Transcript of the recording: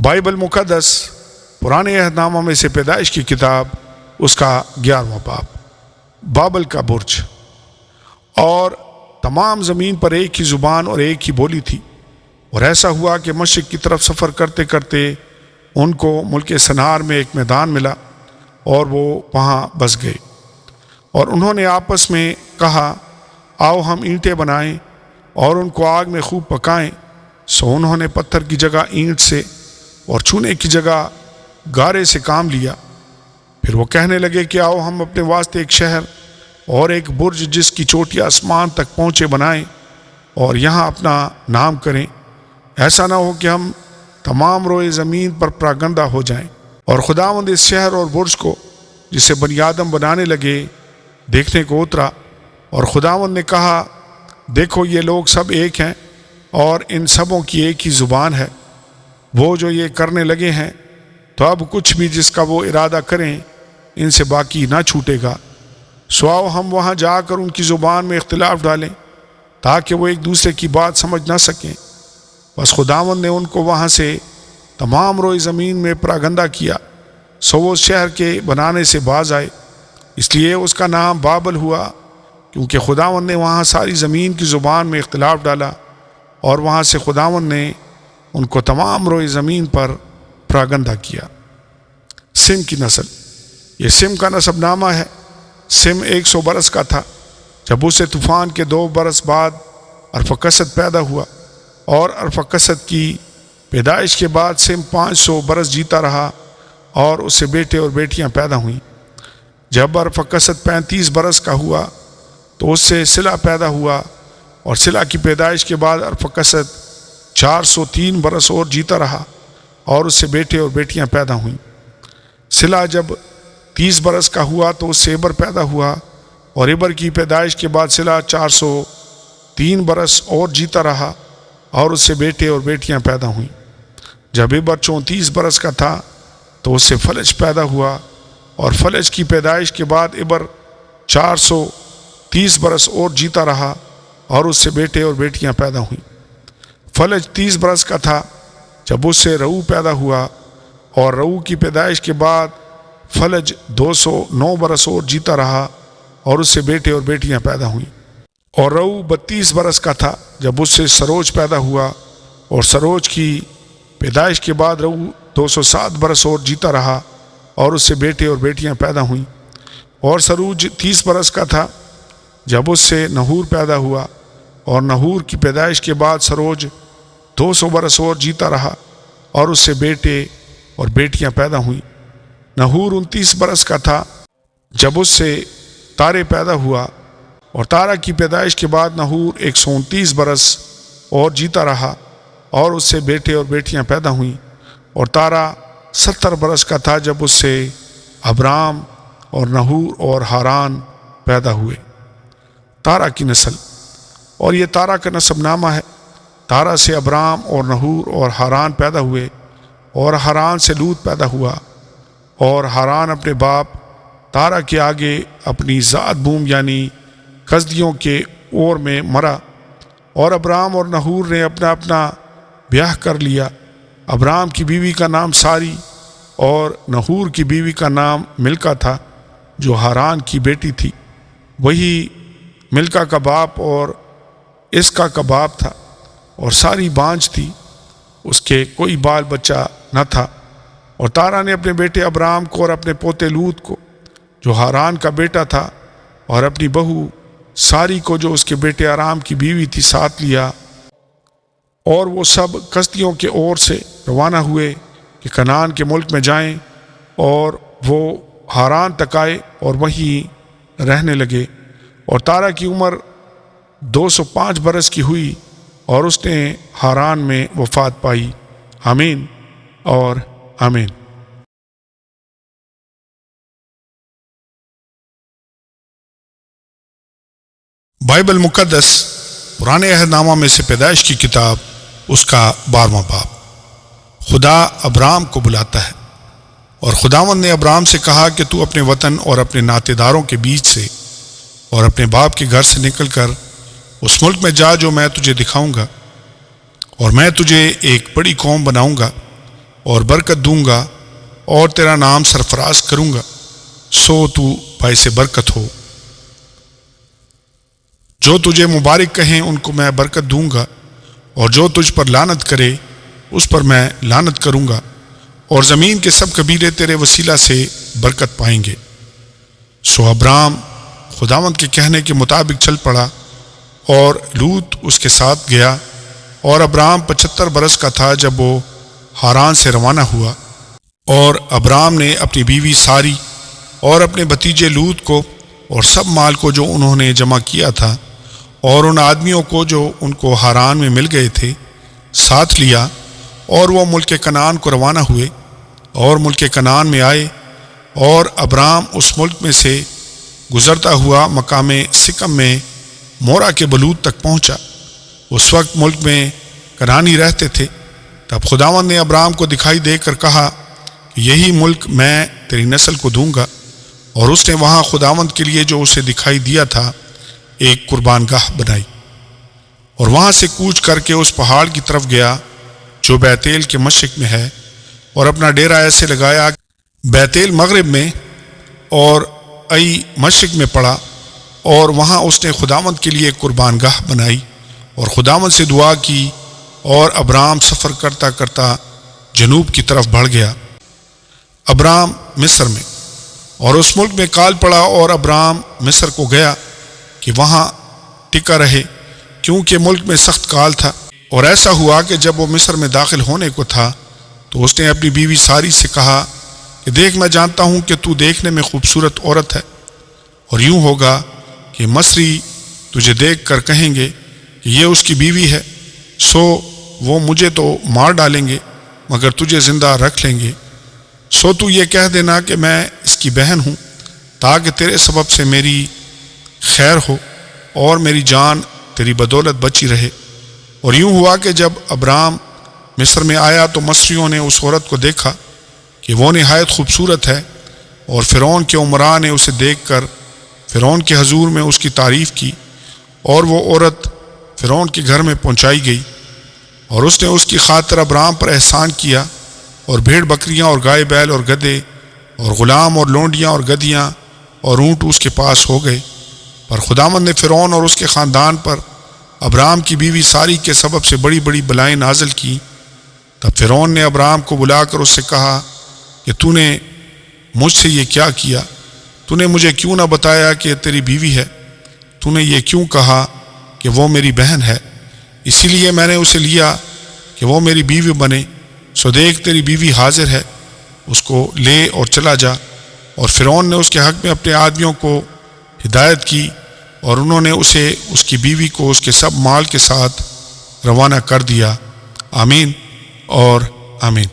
Bible مقدس پرانے عہد نامہ میں سے پیدائش کی کتاب اس کا 11واں باب۔ بابل کا برج۔ اور تمام زمین پر ایک ہی زبان اور ایک ہی بولی تھی، اور ایسا ہوا کہ مشرق کی طرف سفر کرتے کرتے ان کو ملک سنار میں ایک میدان ملا، اور وہ وہاں بس گئے۔ اور انہوں نے آپس میں کہا، آؤ ہم اینٹیں بنائیں اور ان کو آگ میں خوب پکائیں۔ سو انہوں نے پتھر کی جگہ اینٹ سے اور چونے کی جگہ گارے سے کام لیا۔ پھر وہ کہنے لگے کہ آؤ ہم اپنے واسطے ایک شہر اور ایک برج جس کی چوٹی آسمان تک پہنچے بنائیں، اور یہاں اپنا نام کریں۔ ایسا نہ ہو کہ ہم تمام روئے زمین پر پراگندہ ہو جائیں۔ اور خداوند اس شہر اور برج کو جسے بنی آدم بنانے لگے دیکھنے کو اترا، اور خداوند نے کہا، دیکھو یہ لوگ سب ایک ہیں، اور ان سبوں کی ایک ہی زبان ہے۔ وہ جو یہ کرنے لگے ہیں، تو اب کچھ بھی جس کا وہ ارادہ کریں ان سے باقی نہ چھوٹے گا۔ سو آؤ ہم وہاں جا کر ان کی زبان میں اختلاف ڈالیں، تاکہ وہ ایک دوسرے کی بات سمجھ نہ سکیں۔ بس خداوند نے ان کو وہاں سے تمام روئے زمین میں پراگندہ کیا۔ سو وہ شہر کے بنانے سے باز آئے، اس لیے اس کا نام بابل ہوا، کیونکہ خداوند نے وہاں ساری زمین کی زبان میں اختلاف ڈالا، اور وہاں سے خداوند نے ان کو تمام روئے زمین پر پراگندہ کیا۔ سم کی نسل۔ یہ سم کا نسب نامہ ہے۔ سم 100 برس کا تھا جب اسے طوفان کے 2 برس بعد ارفکسد پیدا ہوا، اور ارفکسد کی پیدائش کے بعد سم 500 برس جیتا رہا، اور اس سے بیٹے اور بیٹیاں پیدا ہوئیں۔ جب ارفکسد 35 برس کا ہوا تو اس سے سلا پیدا ہوا، اور سلا کی پیدائش کے بعد ارفکسد 403 برس اور جیتا رہا، اور اس سے بیٹے اور بیٹیاں پیدا ہوئیں۔ سلا جب 30 برس کا ہوا تو اس سے عبر پیدا ہوا، اور عبر کی پیدائش کے بعد سلا 403 برس اور جیتا رہا، اور اس سے بیٹے اور بیٹیاں پیدا ہوئیں۔ جب عبر 34 برس کا تھا تو اس سے فلج پیدا ہوا، اور فلج کی پیدائش کے بعد عبر 430 برس اور جیتا رہا، اور اس سے بیٹے اور بیٹیاں پیدا ہوئیں۔ فلج 30 برس کا تھا جب اس سے رعو پیدا ہوا، اور رعو کی پیدائش کے بعد فلج 209 برس اور جیتا رہا، اور اس سے بیٹے اور بیٹیاں پیدا ہوئیں۔ اور رعو 32 برس کا تھا جب اس سے سروج پیدا ہوا، اور سروج کی پیدائش کے بعد رعو 207 برس اور جیتا رہا، اور اس سے بیٹے اور بیٹیاں پیدا ہوئیں۔ اور سروج 30 برس کا تھا جب اس سے نحور پیدا ہوا، اور نحور کی پیدائش کے بعد سروج 200 برس اور جیتا رہا، اور اس سے بیٹے اور بیٹیاں پیدا ہوئیں۔ نحور 29 برس کا تھا جب اس سے تارے پیدا ہوا، اور تارا کی پیدائش کے بعد نحور 129 برس اور جیتا رہا، اور اس سے بیٹے اور بیٹیاں پیدا ہوئیں۔ اور تارا 70 برس کا تھا جب اس سے ابرام اور نحور اور ہاران پیدا ہوئے۔ تارا کی نسل۔ اور یہ تارا کا نسب نامہ ہے۔ تارا سے ابرام اور نحور اور ہاران پیدا ہوئے، اور ہاران سے لوط پیدا ہوا۔ اور ہاران اپنے باپ تارا کے آگے اپنی ذات بوم یعنی کسدیوں کے اور میں مرا۔ اور ابرام اور نحور نے اپنا اپنا بیاہ کر لیا۔ ابرام کی بیوی کا نام ساری، اور نحور کی بیوی کا نام ملکا تھا، جو ہاران کی بیٹی تھی۔ وہی ملکا کا باپ اور اس کا باپ تھا، اور ساری بانجھ تھی، اس کے کوئی بال بچہ نہ تھا۔ اور تارا نے اپنے بیٹے ابرام کو اور اپنے پوتے لوط کو جو ہاران کا بیٹا تھا، اور اپنی بہو ساری کو جو اس کے بیٹے آرام کی بیوی تھی ساتھ لیا، اور وہ سب کسدیوں کے اور سے روانہ ہوئے کہ کنعان کے ملک میں جائیں، اور وہ ہاران تک آئے اور وہیں رہنے لگے۔ اور تارا کی عمر 205 برس کی ہوئی، اور اس نے ہاران میں وفات پائی۔ آمین اور آمین۔ بائبل مقدس پرانے عہد نامہ میں سے پیدائش کی کتاب اس کا 12واں باب۔ خدا ابرام کو بلاتا ہے۔ اور خداوند نے ابرام سے کہا کہ تو اپنے وطن اور اپنے ناطے داروں کے بیچ سے اور اپنے باپ کے گھر سے نکل کر اس ملک میں جا جو میں تجھے دکھاؤں گا، اور میں تجھے ایک بڑی قوم بناؤں گا، اور برکت دوں گا اور تیرا نام سرفراز کروں گا، سو تو باعث برکت ہو۔ جو تجھے مبارک کہیں ان کو میں برکت دوں گا، اور جو تجھ پر لعنت کرے اس پر میں لعنت کروں گا، اور زمین کے سب قبیلے تیرے وسیلہ سے برکت پائیں گے۔ سو ابرام خداوند کے کہنے کے مطابق چل پڑا، اور لوط اس کے ساتھ گیا، اور ابرام 75 برس کا تھا جب وہ ہاران سے روانہ ہوا۔ اور ابرام نے اپنی بیوی ساری اور اپنے بھتیجے لوط کو اور سب مال کو جو انہوں نے جمع کیا تھا، اور ان آدمیوں کو جو ان کو ہاران میں مل گئے تھے، ساتھ لیا، اور وہ ملک کنعان کو روانہ ہوئے، اور ملک کنعان میں آئے۔ اور ابرام اس ملک میں سے گزرتا ہوا مقام سکم میں مورا کے بلوت تک پہنچا۔ اس وقت ملک میں کنعانی رہتے تھے۔ تب خداوند نے ابرام کو دکھائی دے کر کہا کہ یہی ملک میں تیری نسل کو دوں گا، اور اس نے وہاں خداوند کے لیے جو اسے دکھائی دیا تھا ایک قربان گاہ بنائی، اور وہاں سے کوچ کر کے اس پہاڑ کی طرف گیا جو بیتیل کے مشرق میں ہے، اور اپنا ڈیرا ایسے لگایا بیتیل مغرب میں اور ای مشرق میں پڑا، اور وہاں اس نے خداوند کے لیے ایک قربان گاہ بنائی اور خداوند سے دعا کی، اور ابرام سفر کرتا کرتا جنوب کی طرف بڑھ گیا۔ ابرام مصر میں اور اس ملک میں کال پڑا، اور ابرام مصر کو گیا کہ وہاں ٹکا رہے، کیونکہ ملک میں سخت کال تھا۔ اور ایسا ہوا کہ جب وہ مصر میں داخل ہونے کو تھا تو اس نے اپنی بیوی ساری سے کہا کہ دیکھ، میں جانتا ہوں کہ تو دیکھنے میں خوبصورت عورت ہے، اور یوں ہوگا کہ مصری تجھے دیکھ کر کہیں گے کہ یہ اس کی بیوی ہے، سو وہ مجھے تو مار ڈالیں گے مگر تجھے زندہ رکھ لیں گے۔ سو تو یہ کہہ دینا کہ میں اس کی بہن ہوں، تاکہ تیرے سبب سے میری خیر ہو اور میری جان تیری بدولت بچی رہے۔ اور یوں ہوا کہ جب ابرام مصر میں آیا تو مصریوں نے اس عورت کو دیکھا کہ وہ نہایت خوبصورت ہے، اور فرعون کے عمراء نے اسے دیکھ کر فرعون کے حضور میں اس کی تعریف کی، اور وہ عورت فرعون کے گھر میں پہنچائی گئی، اور اس نے اس کی خاطر ابرام پر احسان کیا، اور بھیڑ بکریاں اور گائے بیل اور گدھے اور غلام اور لونڈیاں اور گدیاں اور اونٹ اس کے پاس ہو گئے۔ پر خداوند نے فرعون اور اس کے خاندان پر ابرام کی بیوی ساری کے سبب سے بڑی بڑی بلائیں نازل کی۔ تب فرعون نے ابرام کو بلا کر اس سے کہا کہ تو نے مجھ سے یہ کیا کیا؟ تو نے مجھے کیوں نہ بتایا کہ تیری بیوی ہے؟ تو نے یہ کیوں کہا کہ وہ میری بہن ہے؟ اسی لیے میں نے اسے لیا کہ وہ میری بیوی بنے۔ سو دیکھ، تیری بیوی حاضر ہے، اس کو لے اور چلا جا۔ اور فرعون نے اس کے حق میں اپنے آدمیوں کو ہدایت کی، اور انہوں نے اسے اس کی بیوی کو اس کے سب مال کے ساتھ روانہ کر دیا۔ آمین اور آمین۔